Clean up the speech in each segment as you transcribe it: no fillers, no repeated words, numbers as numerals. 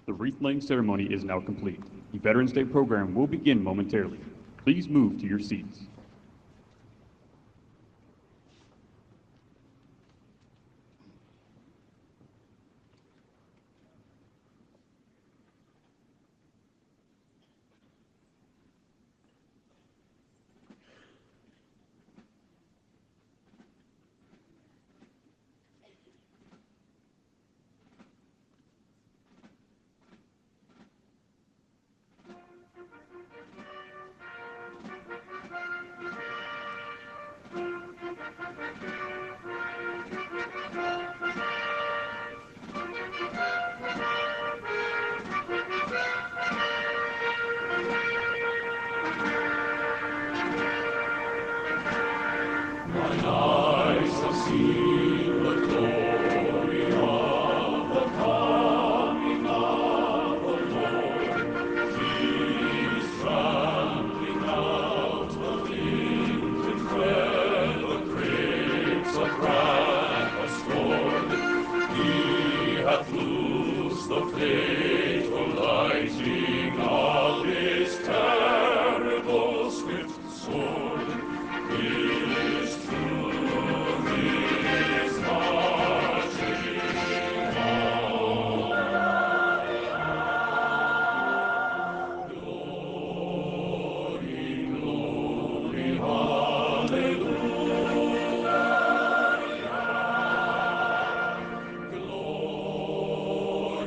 The wreath-laying ceremony is now complete. The Veterans Day program will begin momentarily. Please move to your seats.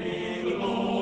Glory,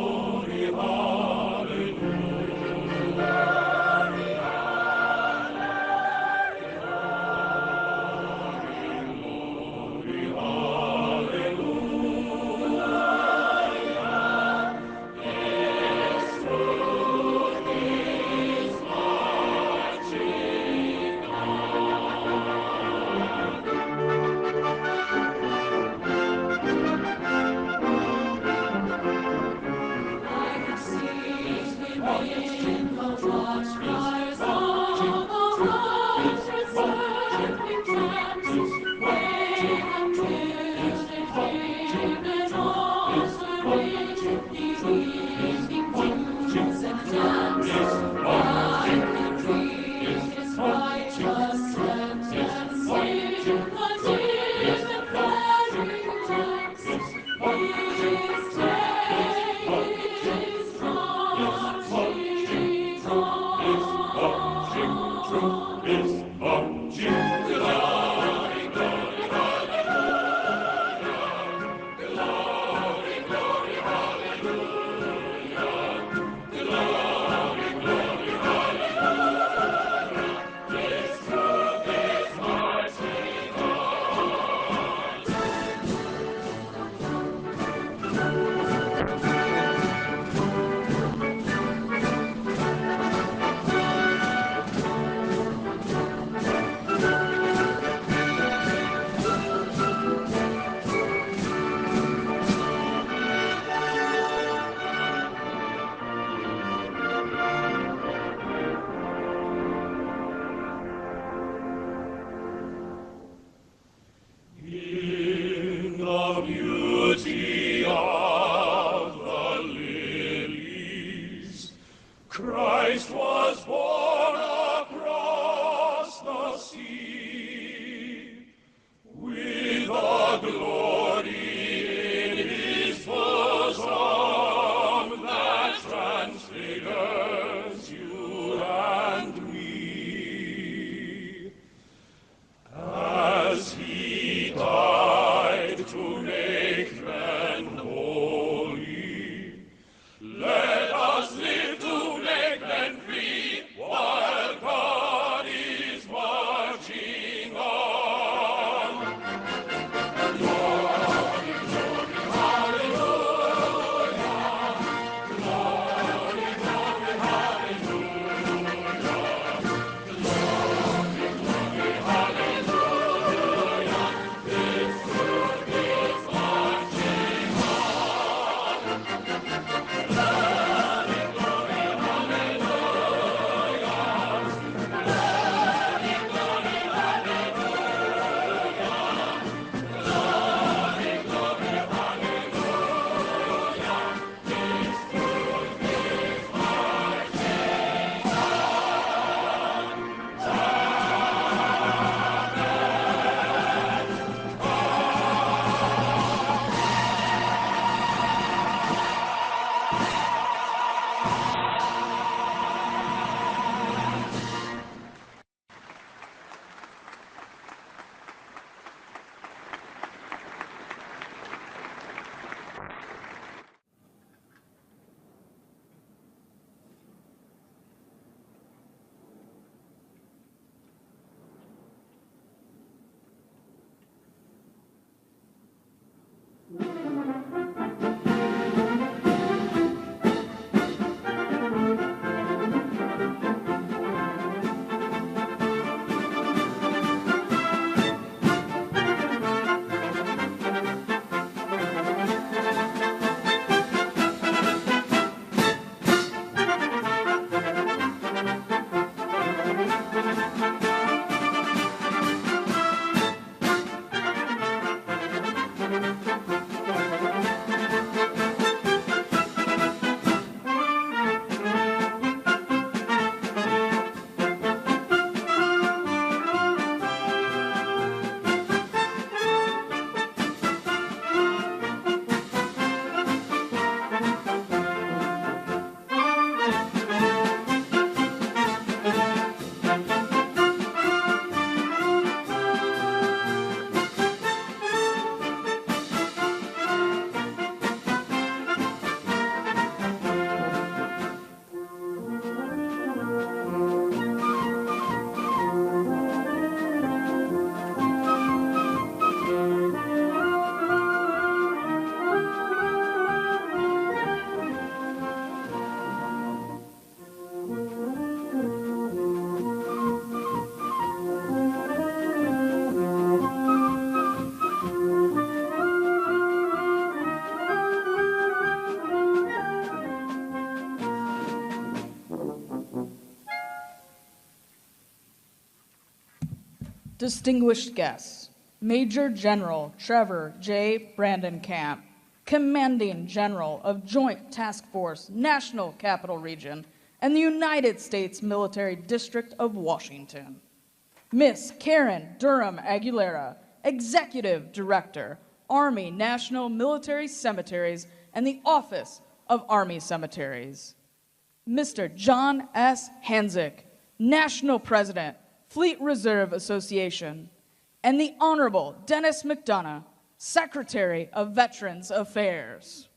Distinguished guests, Major General Trevor J. Brandenkamp, Commanding General of Joint Task Force, National Capital Region, and the United States Military District of Washington. Miss Karen Durham Aguilera, Executive Director, Army National Military Cemeteries and the Office of Army Cemeteries. Mr. John S. Hanzik, National President, Fleet Reserve Association, and the Honorable Denis McDonough, Secretary of Veterans Affairs.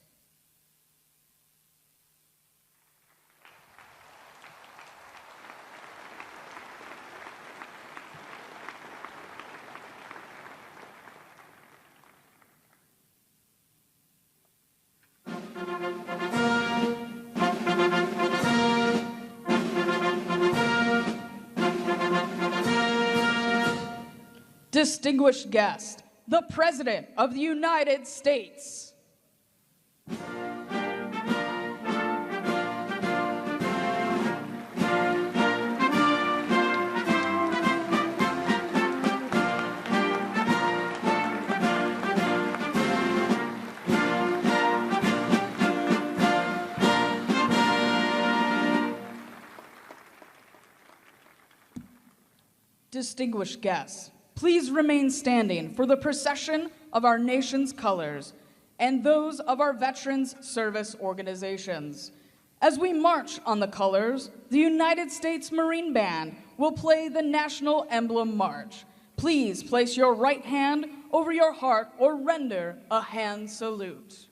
Distinguished guest, the President of the United States. Distinguished guests, please remain standing for the procession of our nation's colors and those of our veterans service organizations. As we march on the colors, the United States Marine Band will play the National Emblem March. Please place your right hand over your heart or render a hand salute.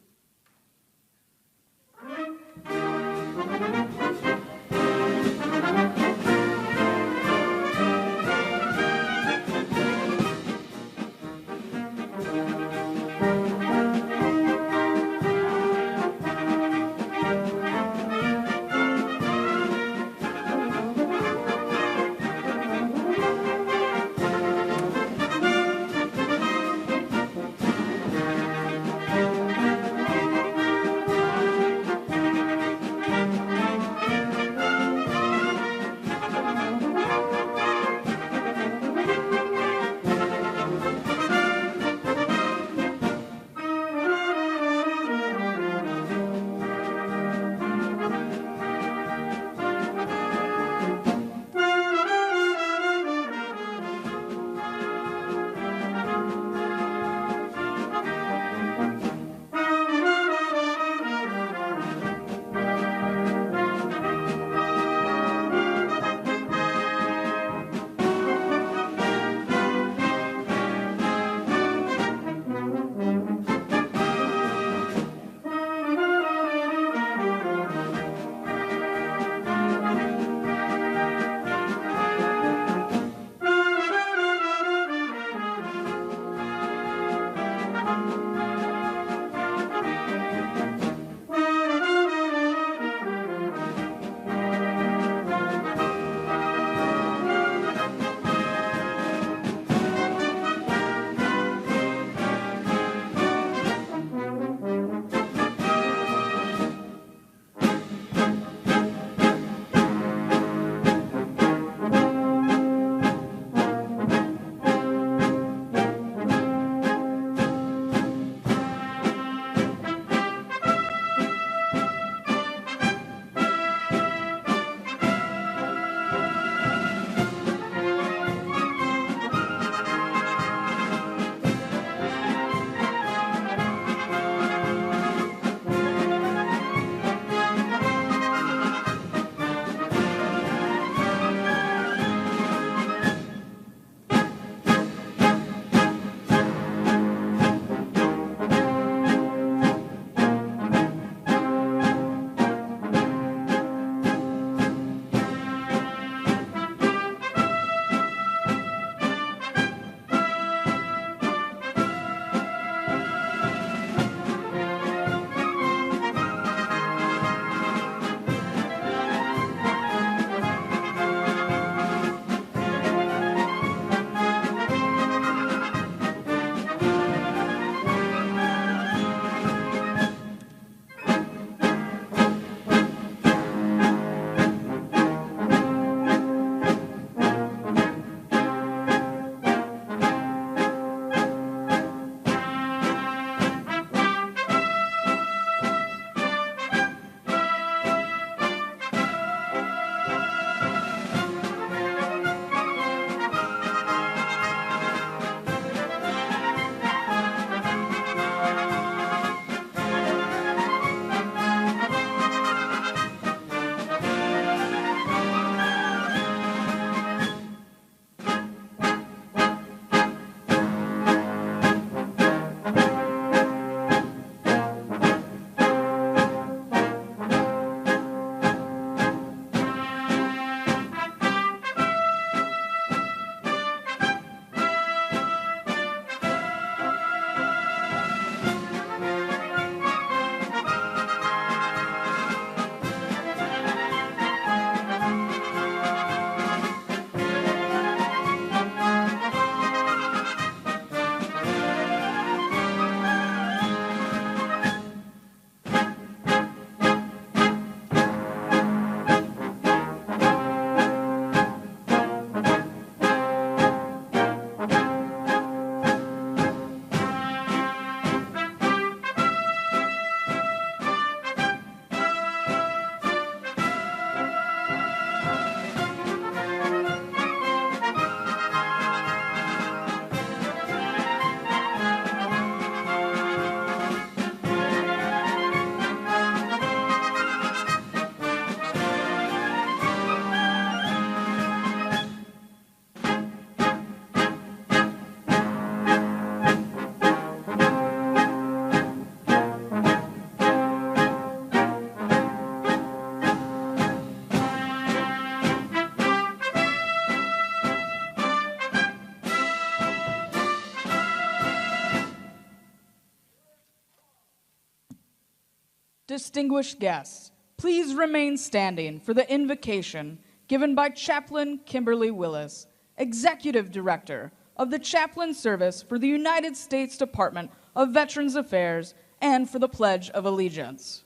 Distinguished guests, please remain standing for the invocation given by Chaplain Kimberly Willis, Executive Director of the Chaplain Service for the United States Department of Veterans Affairs, and for the Pledge of Allegiance.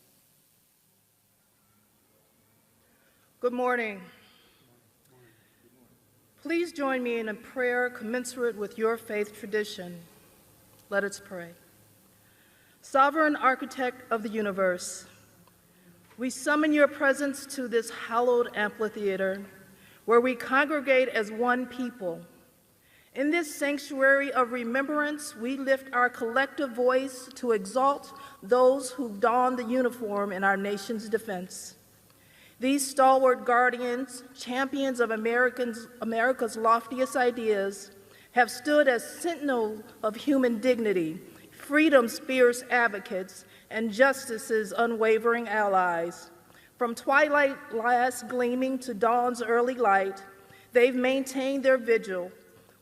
Good morning. Please join me in a prayer commensurate with your faith tradition. Let us pray. Sovereign Architect of the universe, we summon your presence to this hallowed amphitheater where we congregate as one people. In this sanctuary of remembrance, we lift our collective voice to exalt those who don the uniform in our nation's defense. These stalwart guardians, champions of America's loftiest ideas, have stood as sentinels of human dignity, freedom's fierce advocates, and justice's unwavering allies. From twilight last gleaming to dawn's early light, they've maintained their vigil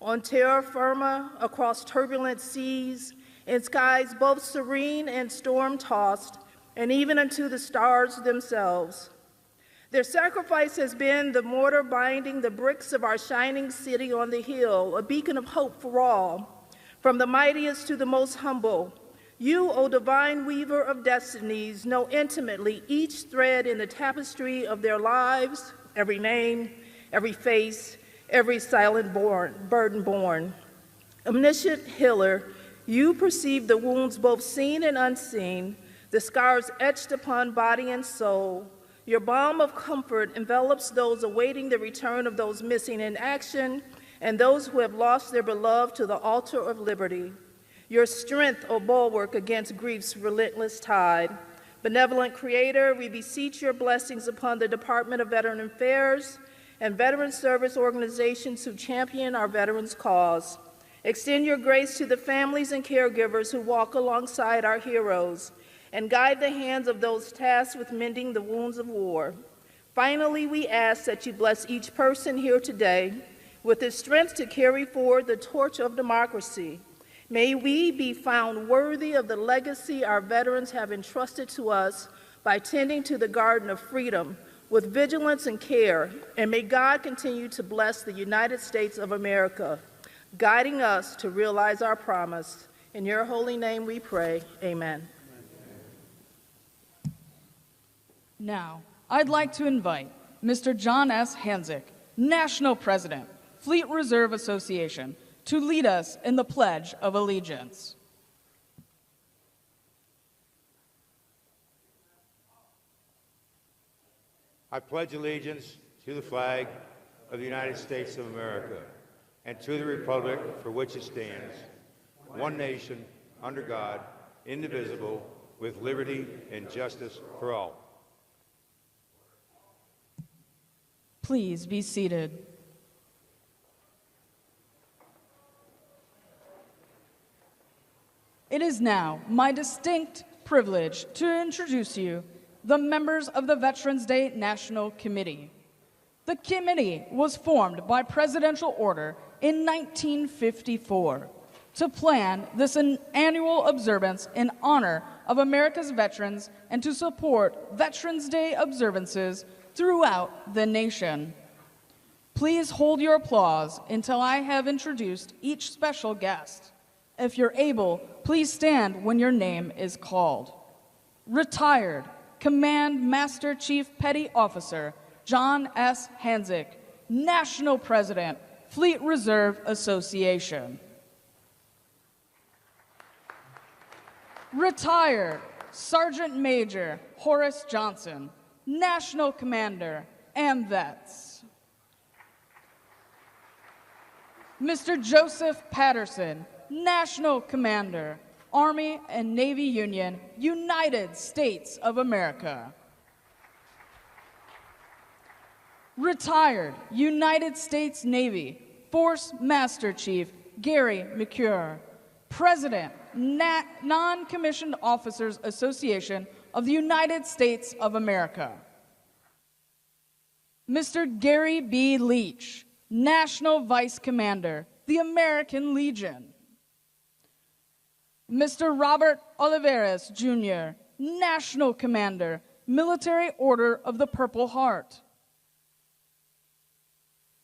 on terra firma across turbulent seas, in skies both serene and storm-tossed, and even unto the stars themselves. Their sacrifice has been the mortar binding the bricks of our shining city on the hill, a beacon of hope for all, from the mightiest to the most humble. You, O divine weaver of destinies, know intimately each thread in the tapestry of their lives, every name, every face, every silent burden borne. Omniscient healer, you perceive the wounds both seen and unseen, the scars etched upon body and soul. Your balm of comfort envelops those awaiting the return of those missing in action and those who have lost their beloved to the altar of liberty. Your strength, O bulwark against grief's relentless tide. Benevolent Creator, we beseech your blessings upon the Department of Veteran Affairs and veteran service organizations who champion our veterans' cause. Extend your grace to the families and caregivers who walk alongside our heroes, and guide the hands of those tasked with mending the wounds of war. Finally, we ask that you bless each person here today with the strength to carry forward the torch of democracy. May we be found worthy of the legacy our veterans have entrusted to us by tending to the garden of freedom with vigilance and care, and may God continue to bless the United States of America, guiding us to realize our promise. In your holy name we pray, amen. Now, I'd like to invite Mr. John S. Hanzik, National President, Fleet Reserve Association, to lead us in the Pledge of Allegiance. I pledge allegiance to the flag of the United States of America and to the republic for which it stands, one nation, under God, indivisible, with liberty and justice for all. Please be seated. It is now my distinct privilege to introduce you the members of the Veterans Day National Committee. The committee was formed by presidential order in 1954 to plan this annual observance in honor of America's veterans and to support Veterans Day observances throughout the nation. Please hold your applause until I have introduced each special guest. If you're able, please stand when your name is called. Retired Command Master Chief Petty Officer John S. Hanzik, National President, Fleet Reserve Association. Retired Sergeant Major Horace Johnson, National Commander, AMVETS. Mr. Joseph Patterson, National Commander, Army and Navy Union, United States of America. Retired United States Navy Force Master Chief Gary McCure, President, Non-Commissioned Officers Association of the United States of America. Mr. Gary B. Leach, National Vice Commander, the American Legion. Mr. Robert Oliveras, Jr., National Commander, Military Order of the Purple Heart.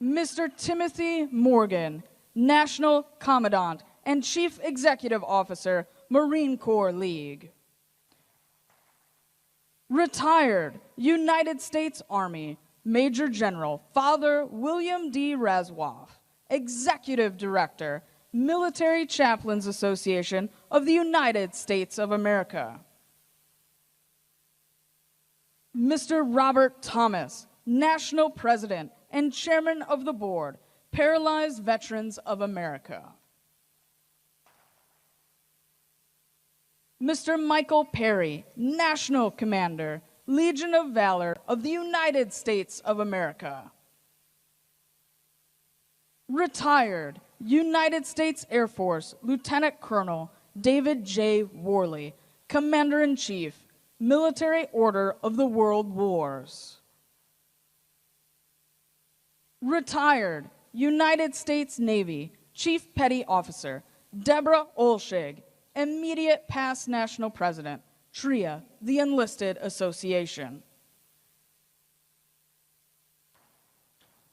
Mr. Timothy Morgan, National Commandant and Chief Executive Officer, Marine Corps League. Retired United States Army, Major General Father William D. Razwoff, Executive Director, Military Chaplains Association of the United States of America. Mr. Robert Thomas, National President and Chairman of the Board, Paralyzed Veterans of America. Mr. Michael Perry, National Commander, Legion of Valor of the United States of America. Retired United States Air Force Lieutenant Colonel David J. Worley, Commander-in-Chief, Military Order of the World Wars. Retired United States Navy Chief Petty Officer Deborah Olshig, Immediate Past National President, TRIA, the Enlisted Association.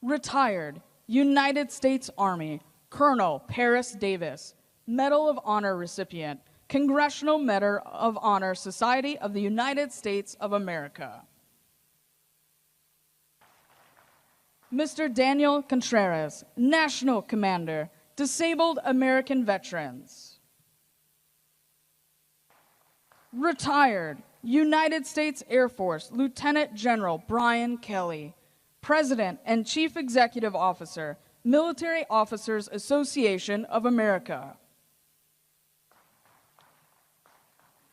Retired United States Army Colonel Paris Davis, Medal of Honor recipient, Congressional Medal of Honor, Society of the United States of America. Mr. Daniel Contreras, National Commander, Disabled American Veterans. Retired United States Air Force Lieutenant General Brian Kelly, President and Chief Executive Officer, Military Officers Association of America.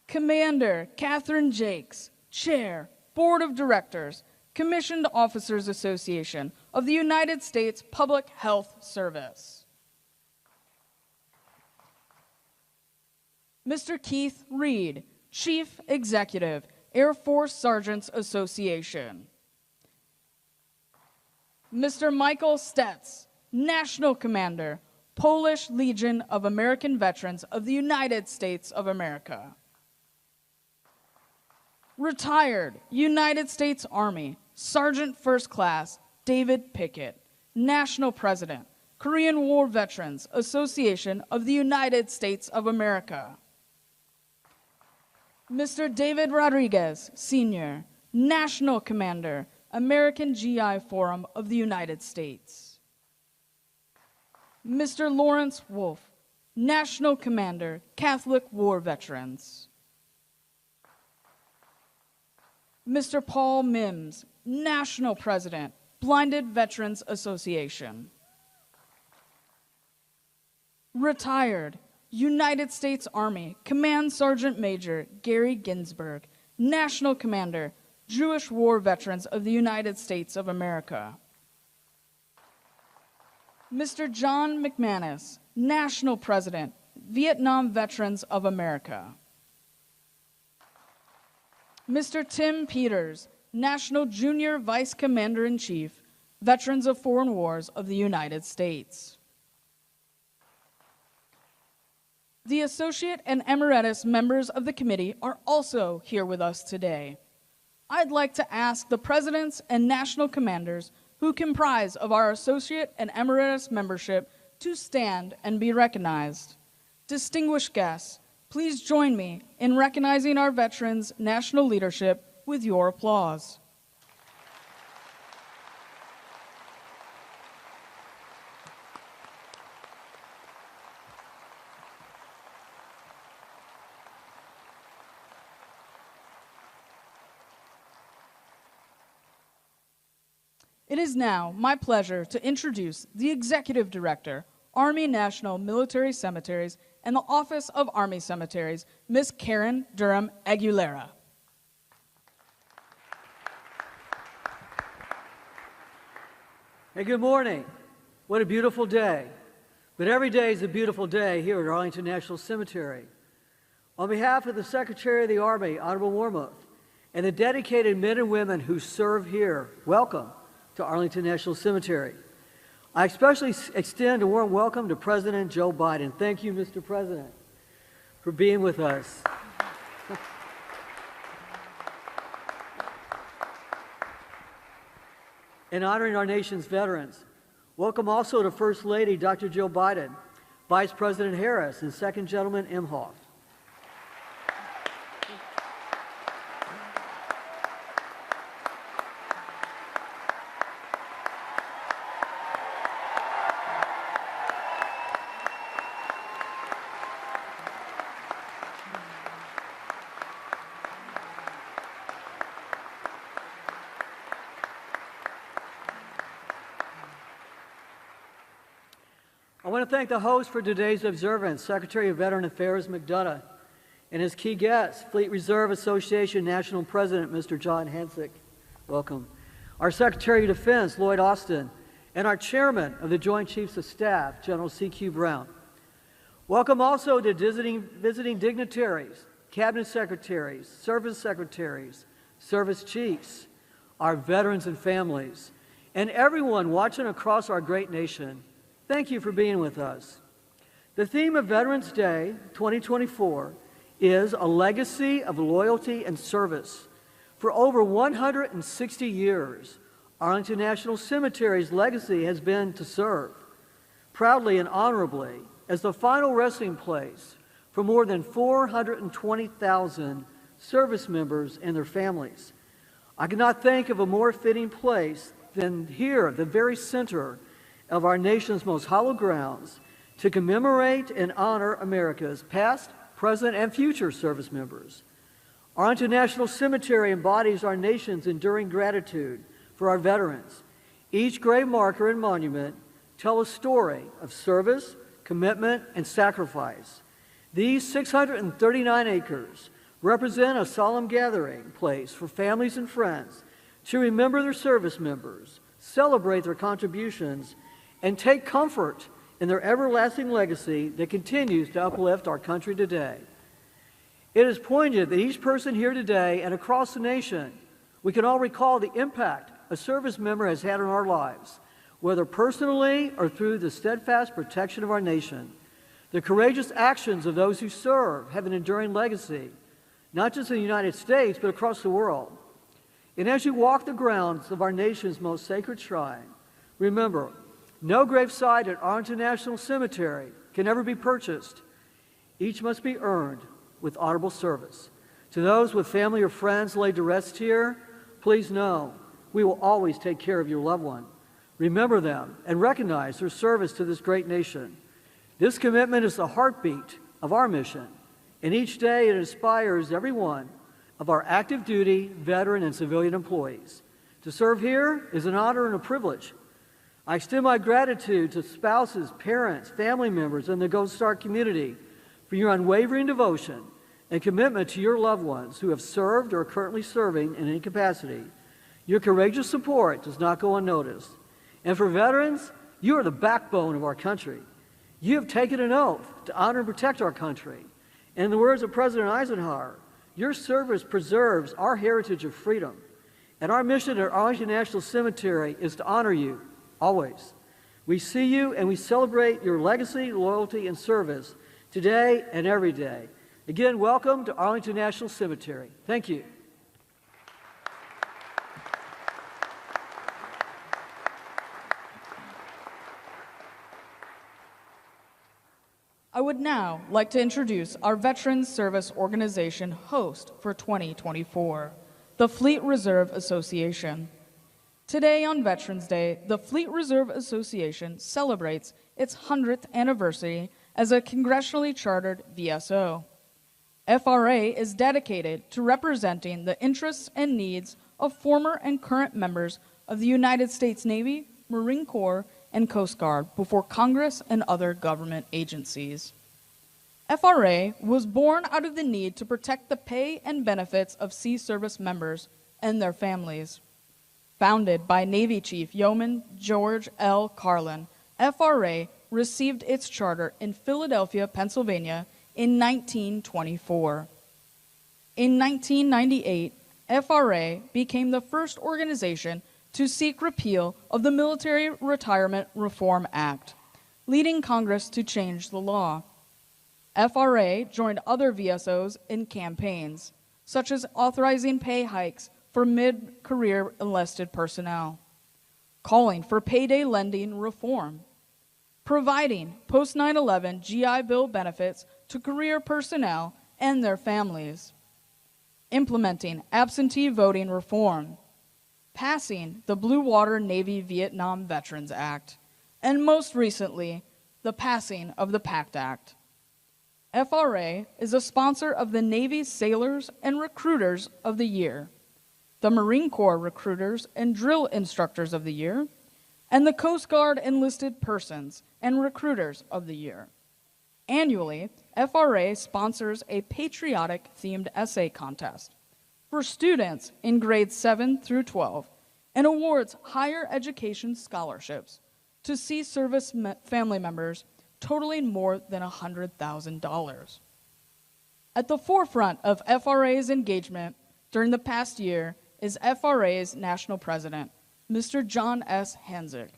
Commander Catherine Jakes, Chair, Board of Directors, Commissioned Officers Association of the United States Public Health Service. Mr. Keith Reed, Chief Executive, Air Force Sergeants Association. Mr. Michael Stetz, National Commander, Polish Legion of American Veterans of the United States of America. Retired United States Army, Sergeant First Class David Pickett, National President, Korean War Veterans Association of the United States of America. Mr. David Rodriguez, Sr., National Commander, American GI Forum of the United States. Mr. Lawrence Wolf, National Commander, Catholic War Veterans. Mr. Paul Mims, National President, Blinded Veterans Association. Retired United States Army Command Sergeant Major Gary Ginsberg, National Commander, Jewish War Veterans of the United States of America. Mr. John McManus, National President, Vietnam Veterans of America. Mr. Tim Peters, National Junior Vice Commander-in-Chief, Veterans of Foreign Wars of the United States. The Associate and Emeritus members of the committee are also here with us today. I'd like to ask the Presidents and National Commanders who comprise of our Associate and Emeritus membership to stand and be recognized. Distinguished guests, please join me in recognizing our veterans' national leadership with your applause. It is now my pleasure to introduce the Executive Director, Army National Military Cemeteries and the Office of Army Cemeteries, Ms. Karen Durham Aguilera. Hey, good morning. What a beautiful day. But every day is a beautiful day here at Arlington National Cemetery. On behalf of the Secretary of the Army, Honorable Wormuth, and the dedicated men and women who serve here, welcome to Arlington National Cemetery. I especially extend a warm welcome to President Joe Biden. Thank you, Mr. President, for being with us. and honoring our nation's veterans. Welcome also to First Lady Dr. Jill Biden, Vice President Harris, and Second Gentleman Imhoff. I want to thank the host for today's observance, Secretary of Veteran Affairs McDonough, and his key guests, Fleet Reserve Association National President Mr. John Hansick. Welcome. Our Secretary of Defense, Lloyd Austin, and our Chairman of the Joint Chiefs of Staff, General C.Q. Brown. Welcome also to visiting dignitaries, Cabinet Secretaries, Service Chiefs, our veterans and families, and everyone watching across our great nation. Thank you for being with us. The theme of Veterans Day 2024 is a legacy of loyalty and service. For over 160 years, Arlington National Cemetery's legacy has been to serve, proudly and honorably, as the final resting place for more than 420,000 service members and their families. I cannot think of a more fitting place than here, the very center of our nation's most hallowed grounds, to commemorate and honor America's past, present, and future service members. Arlington National Cemetery embodies our nation's enduring gratitude for our veterans. Each grave marker and monument tell a story of service, commitment, and sacrifice. These 639 acres represent a solemn gathering place for families and friends to remember their service members, celebrate their contributions, and take comfort in their everlasting legacy that continues to uplift our country today. It is poignant that each person here today and across the nation, we can all recall the impact a service member has had on our lives, whether personally or through the steadfast protection of our nation. The courageous actions of those who serve have an enduring legacy, not just in the United States, but across the world. And as you walk the grounds of our nation's most sacred shrine, remember, no gravesite at Arlington National Cemetery can ever be purchased. Each must be earned with honorable service. To those with family or friends laid to rest here, please know we will always take care of your loved one. Remember them and recognize their service to this great nation. This commitment is the heartbeat of our mission, and each day it inspires every one of our active duty, veteran, and civilian employees. To serve here is an honor and a privilege. I extend my gratitude to spouses, parents, family members, and the Gold Star community for your unwavering devotion and commitment to your loved ones who have served or are currently serving in any capacity. Your courageous support does not go unnoticed. And for veterans, you are the backbone of our country. You have taken an oath to honor and protect our country. And in the words of President Eisenhower, your service preserves our heritage of freedom. And our mission at Arlington National Cemetery is to honor you always. We see you and we celebrate your legacy, loyalty, and service today and every day. Again, welcome to Arlington National Cemetery. Thank you. I would now like to introduce our Veterans Service Organization host for 2024, the Fleet Reserve Association. Today on Veterans Day, the Fleet Reserve Association celebrates its 100th anniversary as a congressionally chartered VSO. FRA is dedicated to representing the interests and needs of former and current members of the United States Navy, Marine Corps, and Coast Guard before Congress and other government agencies. FRA was born out of the need to protect the pay and benefits of sea service members and their families. Founded by Navy Chief Yeoman George L. Carlin, FRA received its charter in Philadelphia, Pennsylvania in 1924. In 1998, FRA became the first organization to seek repeal of the Military Retirement Reform Act, leading Congress to change the law. FRA joined other VSOs in campaigns, such as authorizing pay hikes for mid-career enlisted personnel. calling for payday lending reform, providing post 9/11 GI Bill benefits to career personnel and their families, implementing absentee voting reform, passing the Blue Water Navy Vietnam Veterans Act, and most recently, the passing of the PACT Act. FRA is a sponsor of the Navy Sailors and Recruiters of the Year, the Marine Corps Recruiters and Drill Instructors of the Year, and the Coast Guard Enlisted Persons and Recruiters of the Year. Annually, FRA sponsors a patriotic-themed essay contest for students in grades 7 through 12 and awards higher education scholarships to sea service family members totaling more than $100,000. At the forefront of FRA's engagement during the past year is FRA's national president, Mr. John S. Hanzik.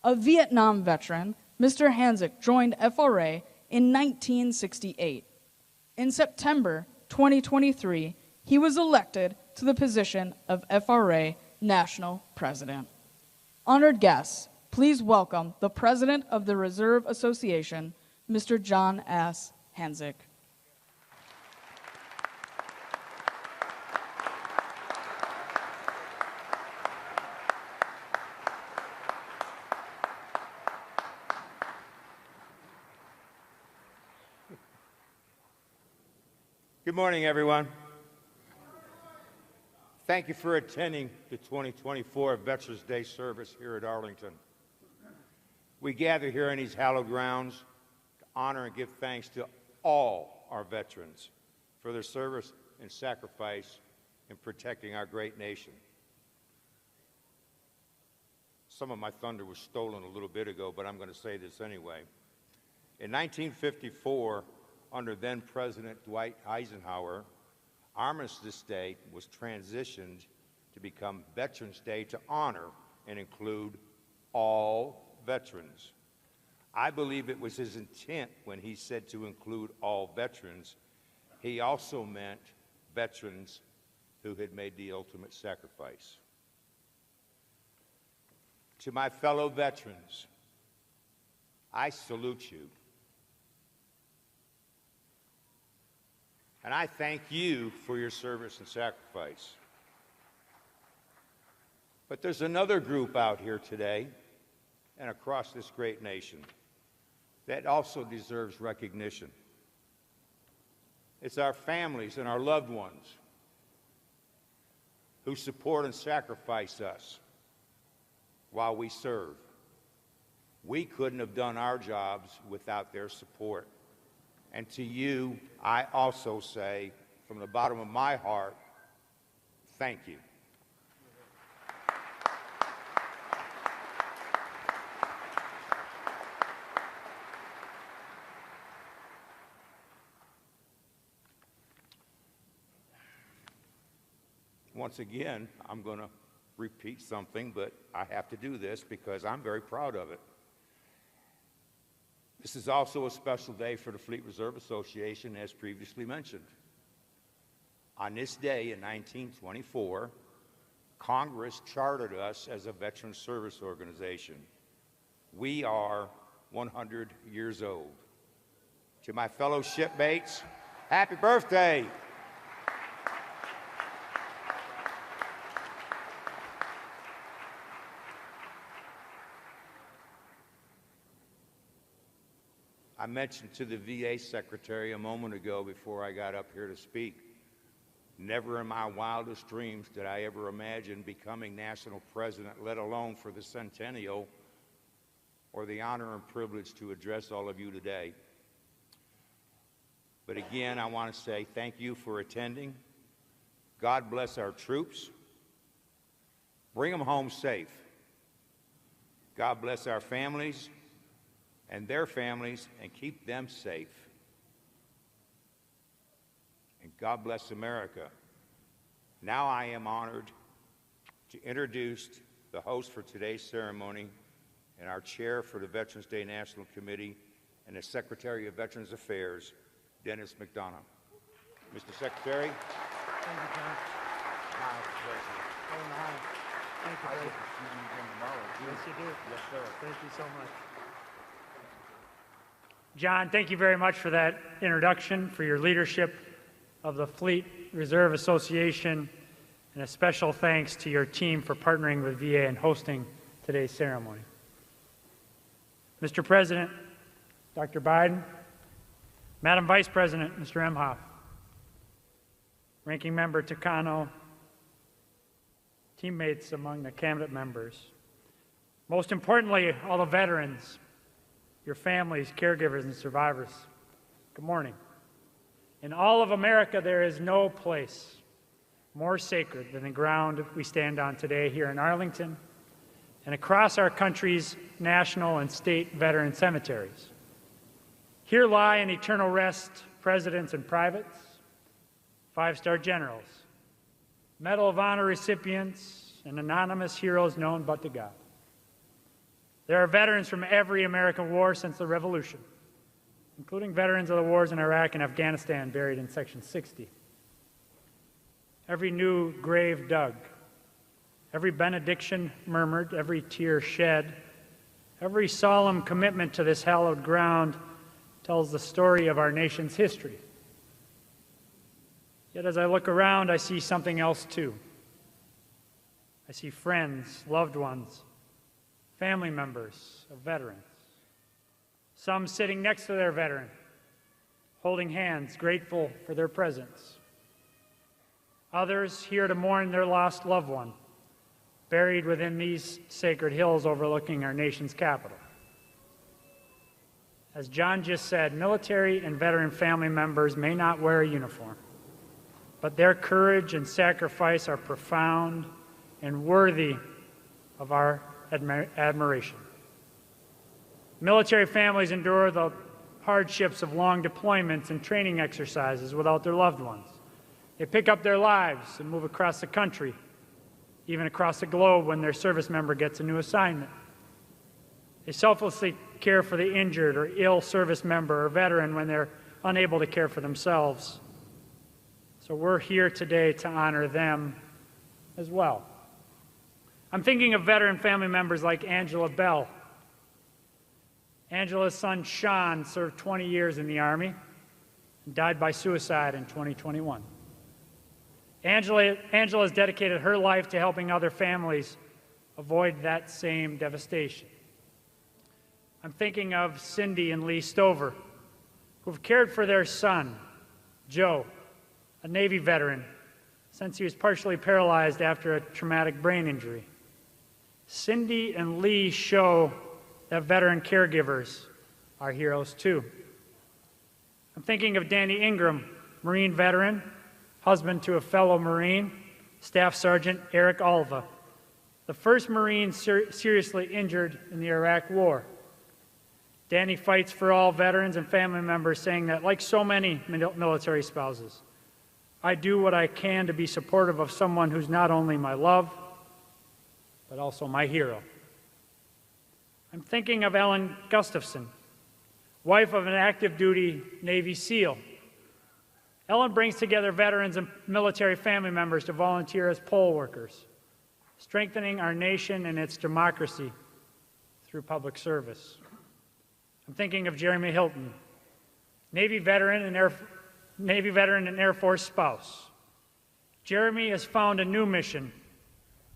A Vietnam veteran, Mr. Hanzik joined FRA in 1968. In September 2023, he was elected to the position of FRA National President. Honored guests, please welcome the President of the Reserve Association, Mr. John S. Hanzik. Good morning, everyone. Thank you for attending the 2024 Veterans Day service here at Arlington. We gather here in these hallowed grounds to honor and give thanks to all our veterans for their service and sacrifice in protecting our great nation. Some of my thunder was stolen a little bit ago, but I'm going to say this anyway. In 1954, under then-President Dwight Eisenhower, Armistice Day was transitioned to become Veterans Day to honor and include all veterans. I believe it was his intent when he said to include all veterans. He also meant veterans who had made the ultimate sacrifice. To my fellow veterans, I salute you. And I thank you for your service and sacrifice. But there's another group out here today and across this great nation that also deserves recognition. It's our families and our loved ones who support and sacrifice us while we serve. We couldn't have done our jobs without their support. And to you, I also say, from the bottom of my heart, thank you. Once again, I'm going to repeat something, but I have to do this because I'm very proud of it. This is also a special day for the Fleet Reserve Association, as previously mentioned. On this day in 1924, Congress chartered us as a veteran service organization. We are 100 years old. To my fellow shipmates, happy birthday! I mentioned to the VA secretary a moment ago before I got up here to speak, never in my wildest dreams did I ever imagine becoming national president, let alone for the centennial, or the honor and privilege to address all of you today. But again, I want to say thank you for attending. God bless our troops. Bring them home safe. God bless our families and their families, and keep them safe. And God bless America. Now I am honored to introduce the host for today's ceremony and our chair for the Veterans Day National Committee and the Secretary of Veterans Affairs, Denis McDonough. Mr. Secretary. Thank you, John. My pleasure. Thank you. Yes, you do. Yes, sir. Thank you so much. John, thank you very much for that introduction, for your leadership of the Fleet Reserve Association, and a special thanks to your team for partnering with VA and hosting today's ceremony. Mr. President, Dr. Biden, Madam Vice President, Mr. Emhoff, Ranking Member Takano, teammates among the cabinet members, most importantly, all the veterans, your families, caregivers, and survivors, good morning. In all of America, there is no place more sacred than the ground we stand on today here in Arlington and across our country's national and state veteran cemeteries. Here lie in eternal rest presidents and privates, five-star generals, Medal of Honor recipients, and anonymous heroes known but to God. There are veterans from every American war since the Revolution, including veterans of the wars in Iraq and Afghanistan buried in Section 60. Every new grave dug, every benediction murmured, every tear shed, every solemn commitment to this hallowed ground tells the story of our nation's history. Yet as I look around, I see something else too. I see friends, loved ones, family members of veterans. Some sitting next to their veteran, holding hands, grateful for their presence. Others here to mourn their lost loved one, buried within these sacred hills overlooking our nation's capital. As John just said, military and veteran family members may not wear a uniform, but their courage and sacrifice are profound and worthy of our admiration. Military families endure the hardships of long deployments and training exercises without their loved ones. They pick up their lives and move across the country, even across the globe when their service member gets a new assignment. They selflessly care for the injured or ill service member or veteran when they're unable to care for themselves. So we're here today to honor them as well. I'm thinking of veteran family members like Angela Bell. Angela's son, Sean, served 20 years in the Army and died by suicide in 2021. Angela has dedicated her life to helping other families avoid that same devastation. I'm thinking of Cindy and Lee Stover, who've cared for their son, Joe, a Navy veteran, since he was partially paralyzed after a traumatic brain injury. Cindy and Lee show that veteran caregivers are heroes too. I'm thinking of Danny Ingram, Marine veteran, husband to a fellow Marine, Staff Sergeant Eric Alva, the first Marine seriously injured in the Iraq War. Danny fights for all veterans and family members, saying that, like so many military spouses, I do what I can to be supportive of someone who's not only my love, but also my hero. I'm thinking of Ellen Gustafson, wife of an active duty Navy SEAL. Ellen brings together veterans and military family members to volunteer as poll workers, strengthening our nation and its democracy through public service. I'm thinking of Jeremy Hilton, Navy veteran and Air Force spouse. Jeremy has found a new mission,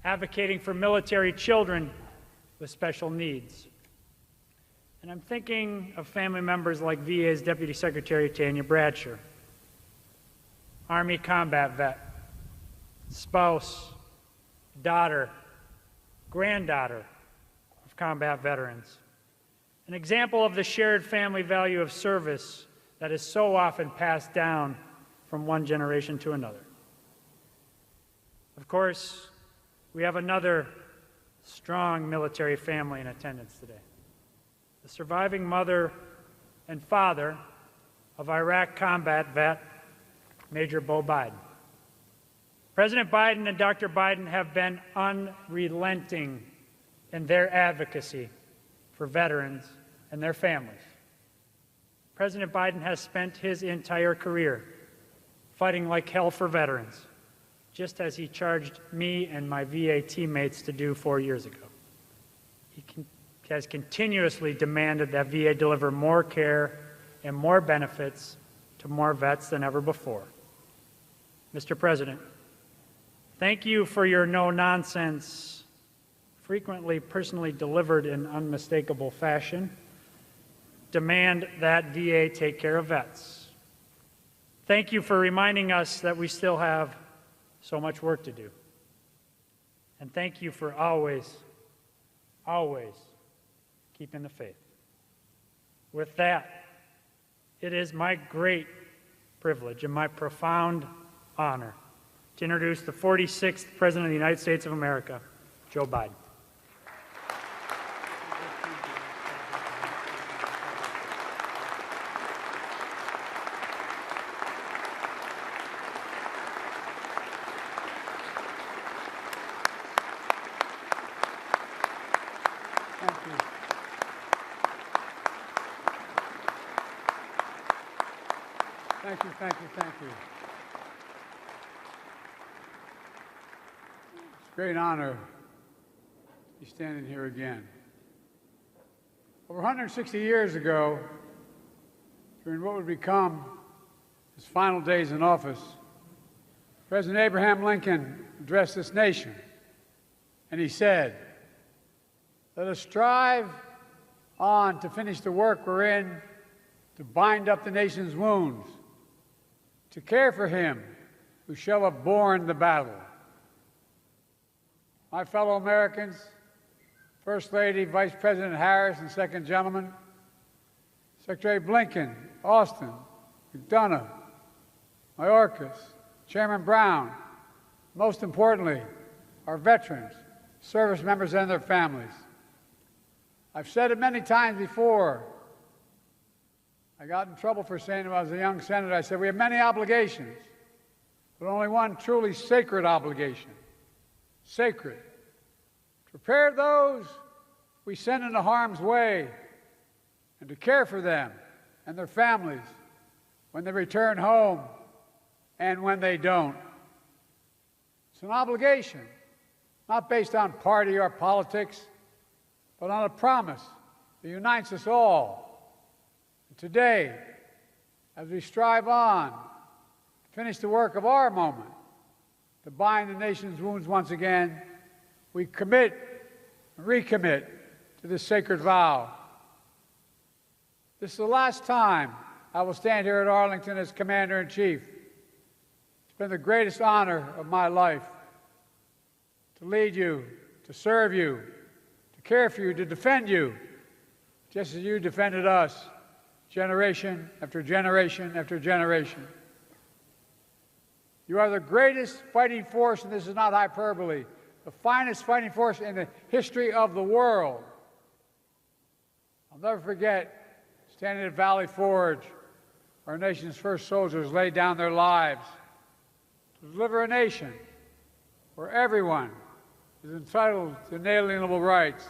advocating for military children with special needs. And I'm thinking of family members like VA's Deputy Secretary Tanya Bradshaw, Army combat vet, spouse, daughter, granddaughter of combat veterans. An example of the shared family value of service that is so often passed down from one generation to another. Of course, we have another strong military family in attendance today. The surviving mother and father of Iraq combat vet, Major Bo Biden. President Biden and Dr. Biden have been unrelenting in their advocacy for veterans and their families. President Biden has spent his entire career fighting like hell for veterans, just as he charged me and my VA teammates to do 4 years ago. He has continuously demanded that VA deliver more care and more benefits to more vets than ever before. Mr. President, thank you for your no-nonsense, frequently personally delivered in unmistakable fashion. Demand that VA take care of vets. Thank you for reminding us that we still have so much work to do. And thank you for always, always keeping the faith. With that, it is my great privilege and my profound honor to introduce the 46th President of the United States of America, Joe Biden. Thank you. It's a great honor to be standing here again. Over 160 years ago, during what would become his final days in office, President Abraham Lincoln addressed this nation, and he said, "Let us strive on to finish the work we're in, to bind up the nation's wounds, to care for him who shall have borne the battle." My fellow Americans, First Lady, Vice President Harris, and Second Gentleman, Secretary Blinken, Austin, McDonough, Mayorkas, Chairman Brown, most importantly, our veterans, service members, and their families. I've said it many times before. I got in trouble for saying it when I was a young senator. I said, we have many obligations, but only one truly sacred obligation. Sacred. To prepare those we send into harm's way and to care for them and their families when they return home and when they don't. It's an obligation, not based on party or politics, but on a promise that unites us all. Today, as we strive on to finish the work of our moment, to bind the nation's wounds once again, we commit and recommit to this sacred vow. This is the last time I will stand here at Arlington as Commander-in-Chief. It's been the greatest honor of my life to lead you, to serve you, to care for you, to defend you, just as you defended us. Generation after generation after generation. You are the greatest fighting force, and this is not hyperbole, the finest fighting force in the history of the world. I'll never forget standing at Valley Forge, our nation's first soldiers laid down their lives to deliver a nation where everyone is entitled to inalienable rights,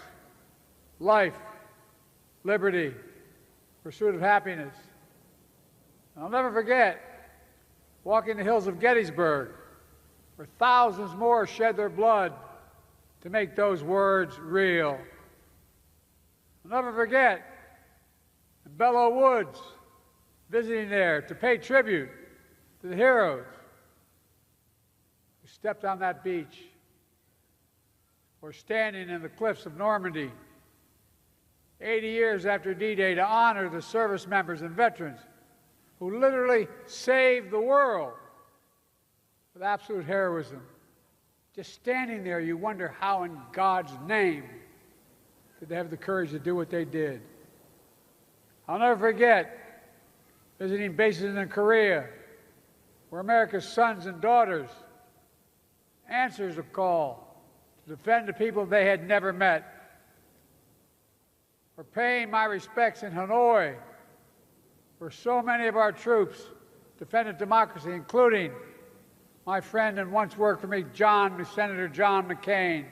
life, liberty, pursuit of happiness. And I'll never forget walking the hills of Gettysburg, where thousands more shed their blood to make those words real. I'll never forget in Belleau Woods, visiting there to pay tribute to the heroes who stepped on that beach, or standing in the cliffs of Normandy 80 years after D-Day to honor the service members and veterans who literally saved the world with absolute heroism. Just standing there, you wonder how in God's name did they have the courage to do what they did. I'll never forget visiting bases in Korea, where America's sons and daughters answers a call to defend the people they had never met. For paying my respects in Hanoi, where so many of our troops defended democracy, including my friend and once worked for me, Senator John McCain.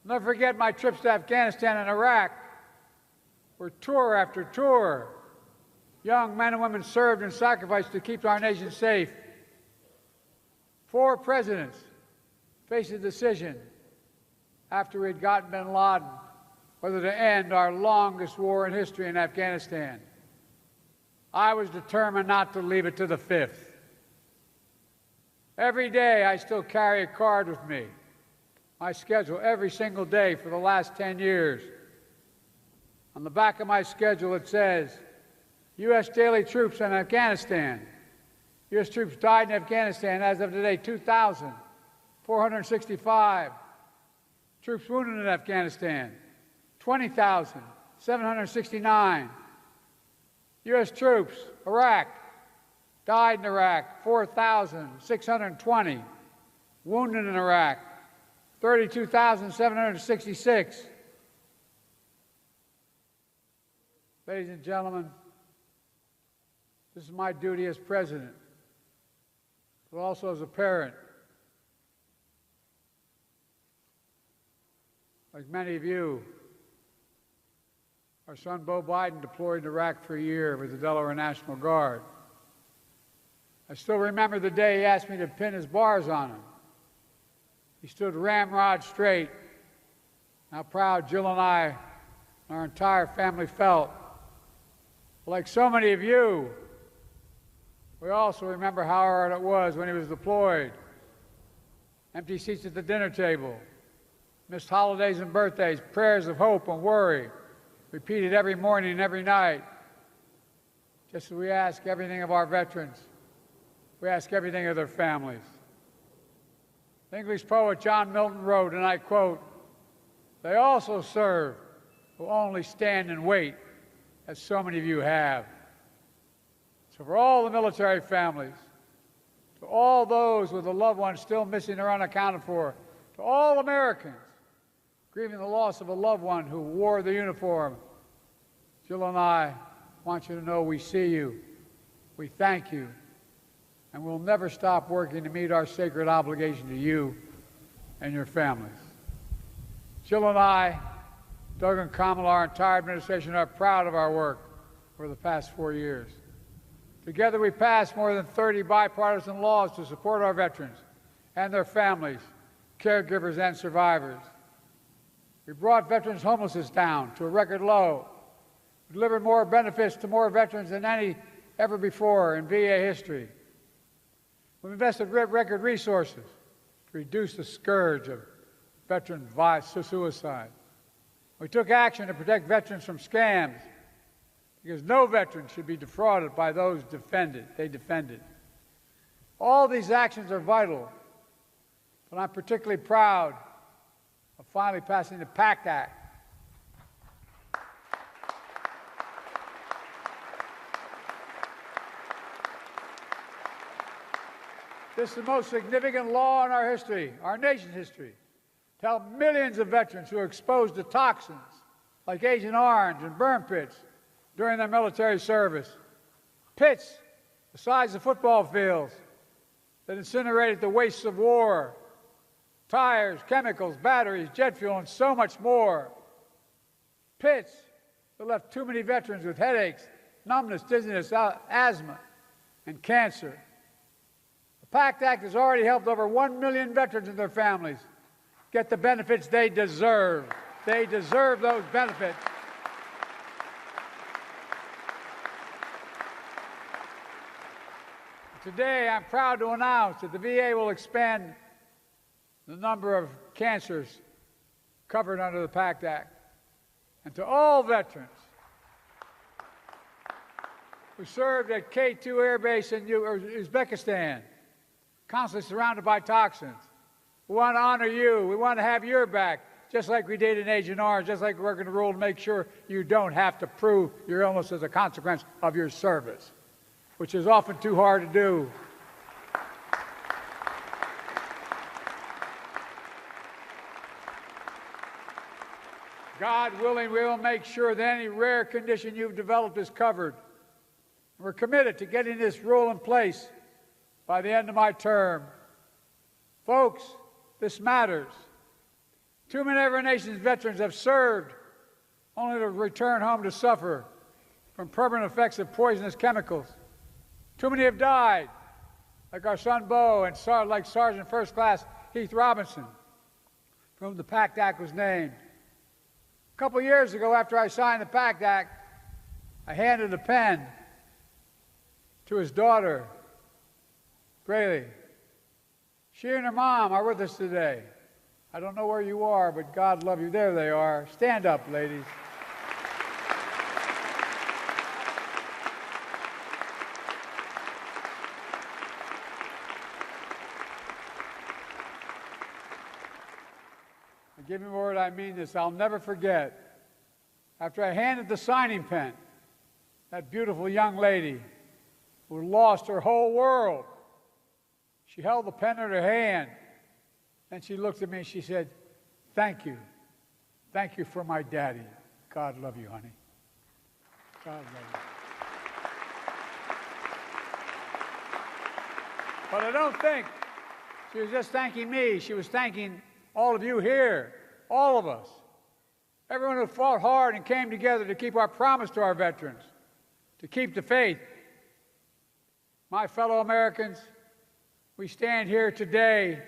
I'll never forget my trips to Afghanistan and Iraq, where tour after tour, young men and women served and sacrificed to keep our nation safe. 4 presidents faced a decision after we had gotten bin Laden whether to end our longest war in history in Afghanistan. I was determined not to leave it to the 5th. Every day I still carry a card with me, my schedule every single day for the last 10 years. On the back of my schedule it says, U.S. daily troops in Afghanistan. U.S. troops died in Afghanistan as of today, 2,465. Troops wounded in Afghanistan, 20,769. U.S. troops, Iraq, died in Iraq, 4,620. Wounded in Iraq, 32,766. Ladies and gentlemen, this is my duty as president, but also as a parent. Like many of you, our son Beau Biden deployed in Iraq for a year with the Delaware National Guard. I still remember the day he asked me to pin his bars on him. He stood ramrod straight. How proud Jill and I and our entire family felt. Like so many of you, we also remember how hard it was when he was deployed. Empty seats at the dinner table, missed holidays and birthdays, prayers of hope and worry, repeated every morning and every night. Just as we ask everything of our veterans, we ask everything of their families. The English poet John Milton wrote, and I quote, "They also serve who only stand and wait, as so many of you have." So for all the military families, to all those with a loved one still missing or unaccounted for, to all Americans grieving the loss of a loved one who wore the uniform, Jill and I want you to know we see you, we thank you, and we'll never stop working to meet our sacred obligation to you and your families. Jill and I, Doug and Kamala, our entire administration, are proud of our work over the past 4 years. Together we passed more than 30 bipartisan laws to support our veterans and their families, caregivers, and survivors. We brought veterans' homelessness down to a record low. We delivered more benefits to more veterans than any ever before in VA history. We've invested record resources to reduce the scourge of veteran suicide. We took action to protect veterans from scams because no veteran should be defrauded by those they defended. All these actions are vital, but I'm particularly proud of finally passing the PACT Act. This is the most significant law in our history, our nation's history, to help millions of veterans who are exposed to toxins like Agent Orange and burn pits during their military service. Pits the size of football fields that incinerated the wastes of war, tires, chemicals, batteries, jet fuel, and so much more. Pits that left too many veterans with headaches, numbness, dizziness, asthma, and cancer. The PACT Act has already helped over 1 million veterans and their families get the benefits they deserve. They deserve those benefits. Today, I'm proud to announce that the VA will expand the number of cancers covered under the PACT Act. And to all veterans who served at K2 Air Base in Uzbekistan, constantly surrounded by toxins, we want to honor you. We want to have your back, just like we did in Agent Orange, just like we're going to rule to make sure you don't have to prove your illness as a consequence of your service, which is often too hard to do. God willing, we will make sure that any rare condition you've developed is covered. We're committed to getting this rule in place by the end of my term. Folks, this matters. Too many of our nation's veterans have served only to return home to suffer from permanent effects of poisonous chemicals. Too many have died like our son Bo and like Sergeant First Class Heath Robinson, from whom the PACT Act was named. A couple years ago, after I signed the PACT Act, I handed a pen to his daughter, Braylee. She and her mom are with us today. I don't know where you are, but God love you. There they are. Stand up, ladies. Give me a word, I mean this. I'll never forget. After I handed the signing pen, that beautiful young lady who lost her whole world, she held the pen in her hand, and she looked at me and she said, "Thank you. Thank you for my daddy. God love you, honey. God love you." But I don't think she was just thanking me. She was thanking all of you here, all of us, everyone who fought hard and came together to keep our promise to our veterans, to keep the faith. My fellow Americans, we stand here today,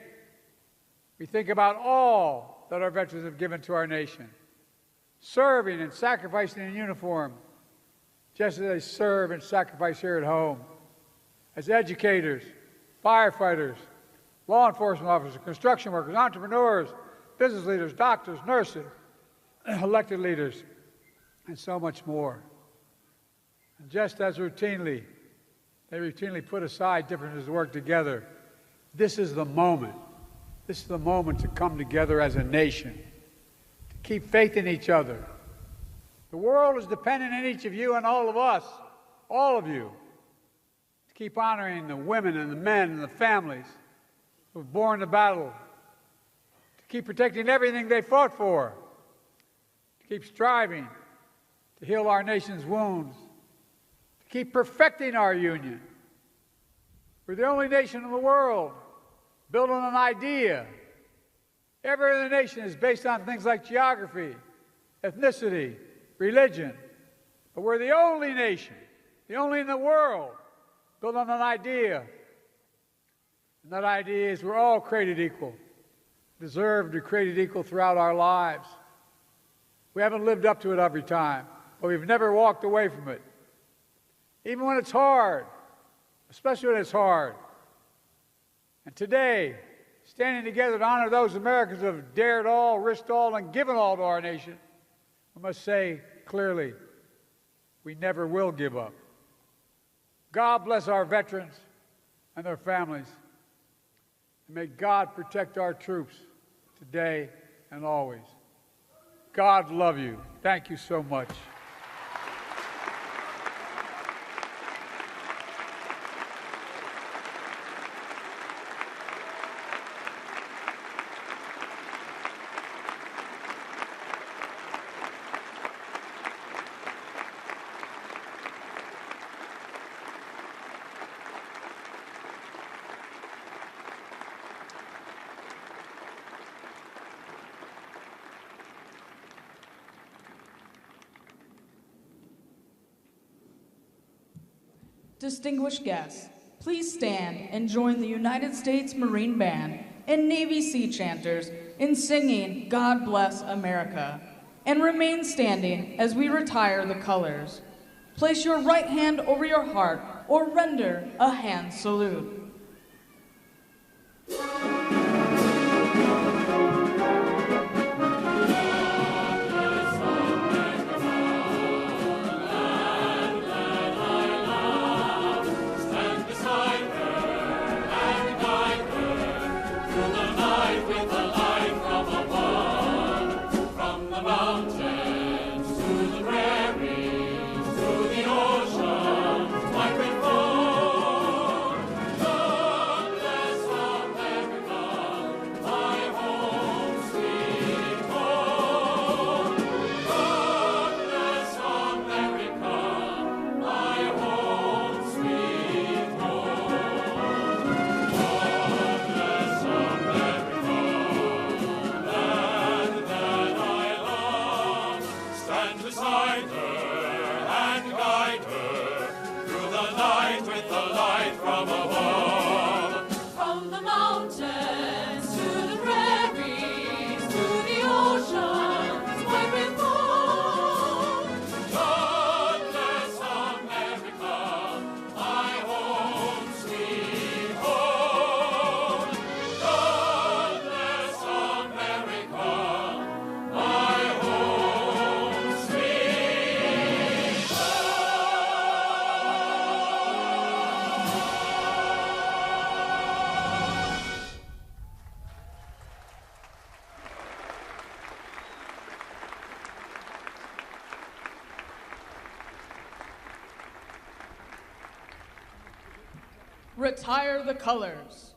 we think about all that our veterans have given to our nation, serving and sacrificing in uniform, just as they serve and sacrifice here at home, as educators, firefighters, law enforcement officers, construction workers, entrepreneurs, business leaders, doctors, nurses, elected leaders, and so much more. And just as they routinely put aside differences to work together, this is the moment. This is the moment to come together as a nation, to keep faith in each other. The world is dependent on each of you and all of us, all of you, to keep honoring the women and the men and the families who have borne the battle, to keep protecting everything they fought for, to keep striving to heal our nation's wounds, to keep perfecting our union. We're the only nation in the world built on an idea. Every other nation is based on things like geography, ethnicity, religion. But we're the only nation, the only in the world, built on an idea. And that idea is we're all created equal, deserve to be created equal throughout our lives. We haven't lived up to it every time, but we've never walked away from it. Even when it's hard, especially when it's hard. And today, standing together to honor those Americans who have dared all, risked all, and given all to our nation, we must say clearly, we never will give up. God bless our veterans and their families. And may God protect our troops today and always. God love you. Thank you so much. Distinguished guests, please stand and join the United States Marine Band and Navy Sea Chanters in singing God Bless America, and remain standing as we retire the colors. Place your right hand over your heart or render a hand salute. Beside her, through the night with the light from above. Retire the colors.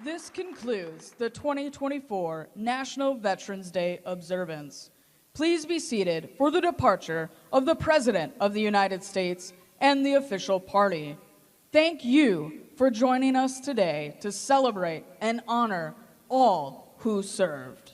This concludes the 2024 National Veterans Day observance. Please be seated for the departure of the President of the United States and the official party. Thank you for joining us today to celebrate and honor all who served.